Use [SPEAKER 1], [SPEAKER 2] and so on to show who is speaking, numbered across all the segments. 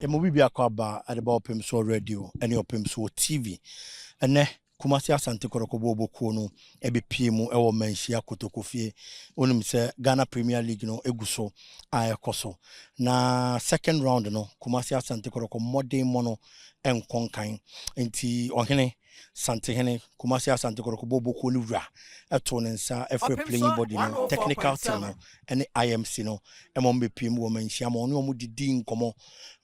[SPEAKER 1] Emobi bi akwa at about Opemsuo radio and Opemsuo TV. And ne Kumasi Asante Kotoko boku no ebe PM ewo menhia Kotoko fie. Onim se Ghana Premier League no eguso ayekoso. Na second round no Kumasi Asante Kotoko modern mono enkonkan. Enti ohene Asantehene Kumasi Asante Kotoko boku no wura eto ne nsa efre playing body no technical team no ene IMC no emombe PM wo menhia mo no didi nkomo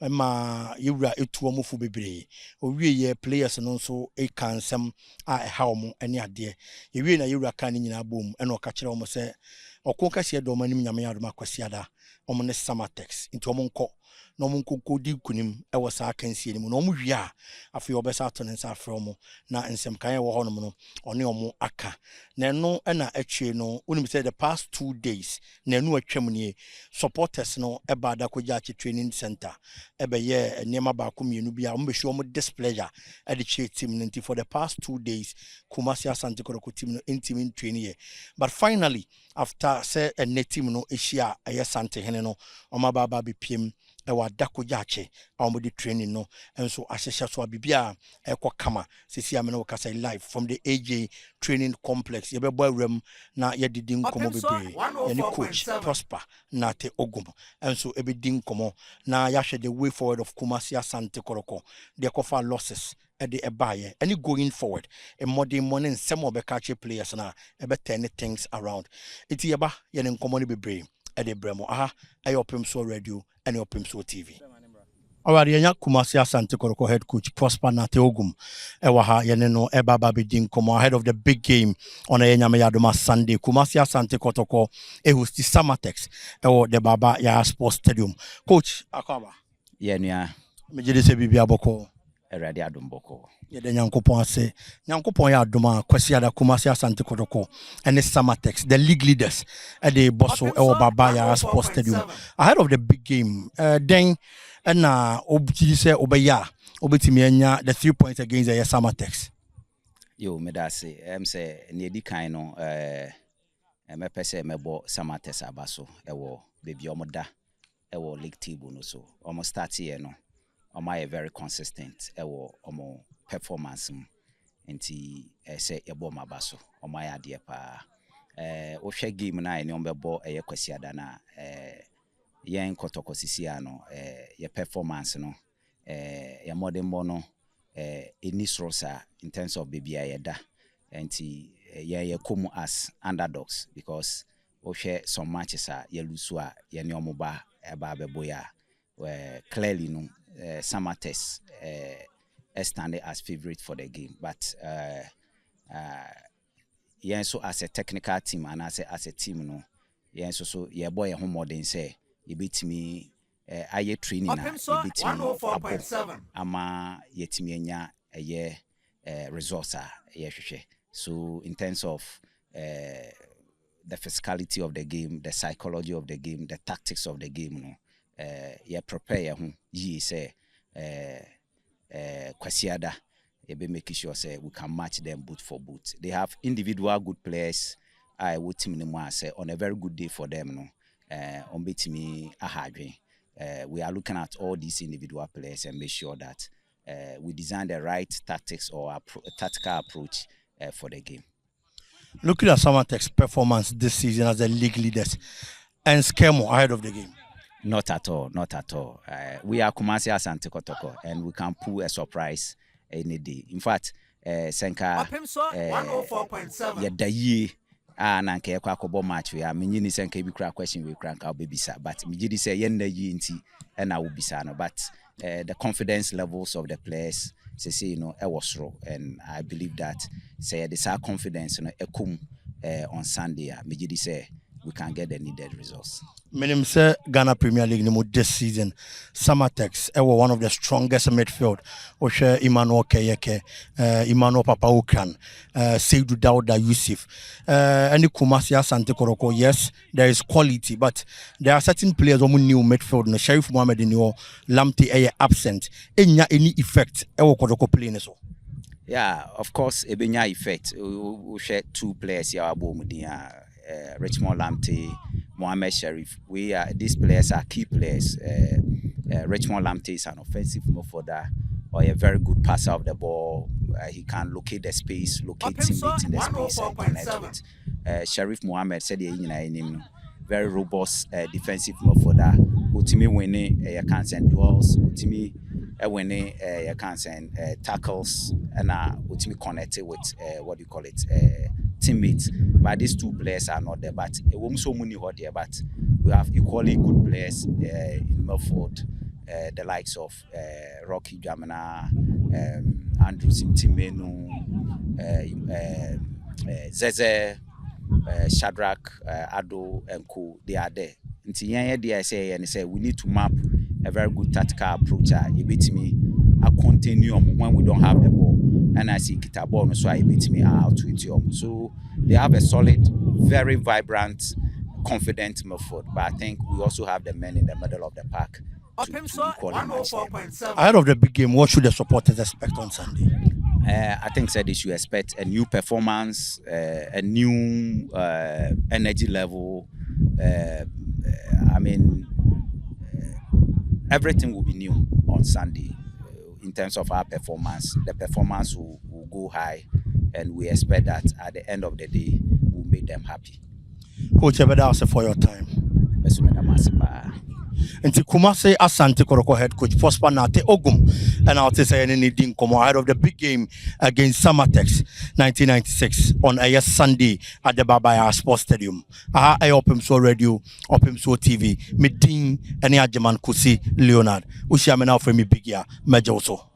[SPEAKER 1] ma yewura etu omufu bebre owie ye players no so e kansem a eha omo ene ade yewie na yewura kan nyina bom ene o ka kire omo se okonka sie do manim nyame yadoma kwasiada omo ne samatex into omo nko no omo nko di kunim e wo sa kansie ni mu no omo wie a afi obesa to ne nsa afre omo na nsem kan ye wo honom no one omo aka na no na atwe no unim say the past 2 days na no atwam nie supporters no e ba da koja training center e be ye niema ba ko mienu bia omo be show omo displeasure e the team no for the past 2 days Kumasi Asante Kotoko team no in training here but finally after say a team no ehia Asantehene no omo ba be piem e wa dako jache omo di training no enso ahyehya so abibia ekwa kama sisi amene wo kasa live from the AJ training complex ye bebo awram na ye didi nkomo bebre ye ni coach Prosper Nartey Ogum enso e be di nkomo na ya hwe the way forward of Kumasi Asante Kotoko the kofa losses e de ebaye any going forward a modern morning some of the catch players na e be turn things around iti yeba ye ni nkomo ni bebre e de bremo aha ayo Opemsuo radio and Opemsuo TV. Alright, yenya Kumasi Asante Kotoko head coach Prosper Nartey Ogum. Ewa ha yene no eba babidin komo ahead of the big game on a yenya yadoma Sunday. Kumasi Asante Kotoko host the Samatex ewo the Baba ya Sports Stadium. Coach akaba.
[SPEAKER 2] Yenya.
[SPEAKER 1] Mejide se bibi aboko.
[SPEAKER 2] Eradi adumboko.
[SPEAKER 1] Yede nyankopon ase. Nyankopon ya adoma kwasi ada Kumasi Asante Kotoko and the Samatex, the league leaders at the Bosso ewo Baba ya Sports Stadium. Ahead of the big game, then and obji say obeya obetimi anya the 3 points against the Samatex.
[SPEAKER 2] Yo medase say ne di kan no me pese mebo Samatex abaso ewo baby omoda ewo league table no so almost start here no omo very consistent ewo omo performance enti say ebo mabaso omo ya de pa wo hwe game na ne ombebo kwasiada na yen Kotoko sisi ano ye performance no ye modern bono inisrosa in terms of baby ayeda enti ye come as underdogs because we share some matches ye lose ye ne omoba eba beboya clearly no Samatex standing as favorite for the game but yen so as a technical team and as a team no yen so ye boy home modern say you beat me aye training na you beat me ama yetimi enya aye resource ye hwehwe so in terms of the physicality of the game, the psychology of the game, the tactics of the game no ye prepare ho ye say kwasiada ye be make sure say we can match them boot for boot. They have individual good players I would team no say on a very good day for them no on betimi ahadwen we are looking at all these individual players and make sure that we design the right tactics or tactical approach for the game.
[SPEAKER 1] Looking at Samatex performance this season as the league leaders and Skemo ahead of the game.
[SPEAKER 2] Not at all, not at all. We are Kumasi Asante Kotoko and we can pull a surprise any day. In fact, Senka
[SPEAKER 3] Opemsuo 104.7
[SPEAKER 2] Yadayi na nke ekwa akobo match we amenyi ni senka bi kra question we kra nka obebisa but mejidi say yen na yi nti na wo bisa no but the confidence levels of the players say you know e was and I believe that say this our confidence no ekum on Sunday mejidi say we can get the needed results.
[SPEAKER 1] Minim say Ghana Premier League no this season Samatex were one of the strongest midfield. Oshe Emmanuel Keyeke, Emmanuel Papa Ukran, Seydou Dauda Yusuf, and Kumasi Asante Kotoko. Yes, there is quality, but there are certain players who new midfield. No Sheriff Mohammed in your Lamte absent. Enya any effect? Ewo Kotoko playing so.
[SPEAKER 2] Yeah, of course, ebenya effect. We share 2 players here above Richmond Lamte, Mohammed Sharif. These players are key players. Richmond Lamptey is an offensive midfielder or a very good passer of the ball. He can locate the space, locate teammates in the space, and connect with. Sharif Mohammed said he very robust defensive midfielder. Utimi winning can't duels. Utimi winning can't tackles, and Utimi connected with what do you call it, teammates. But these two players are not there. But so many hot there. But we have equally good players in midfield. The likes of Rocky Jamina, Andrew Simtimenu, Zeze, Shadrach, Ado, and Co. They are there. I say we need to map a very good tactical approach. You beat me a continuum when we don't have the ball, and I see kita ball, so I beat me out with you. So they have a solid, very vibrant, confident midfield. But I think we also have the men in the middle of the pack.
[SPEAKER 1] Ahead of the big game, what should the supporters expect on Sunday?
[SPEAKER 2] I think they should expect a new performance, a new energy level. Everything will be new on Sunday in terms of our performance. The performance will go high, and we expect that at the end of the day, we'll make them happy.
[SPEAKER 1] Coach, Ebedase for your time. Nti Kumasi Asante Kotoko head coach Prosper Nartey Ogum and I'll say any didn't come ahead of the big game against Samatex 1996 on a Sunday at the Babaya Sports Stadium. I Opemsuo Radio, Opemsuo TV, Medin, any Ajaman Kusi Leonard. Ushiamena for me big ya, Mejoso.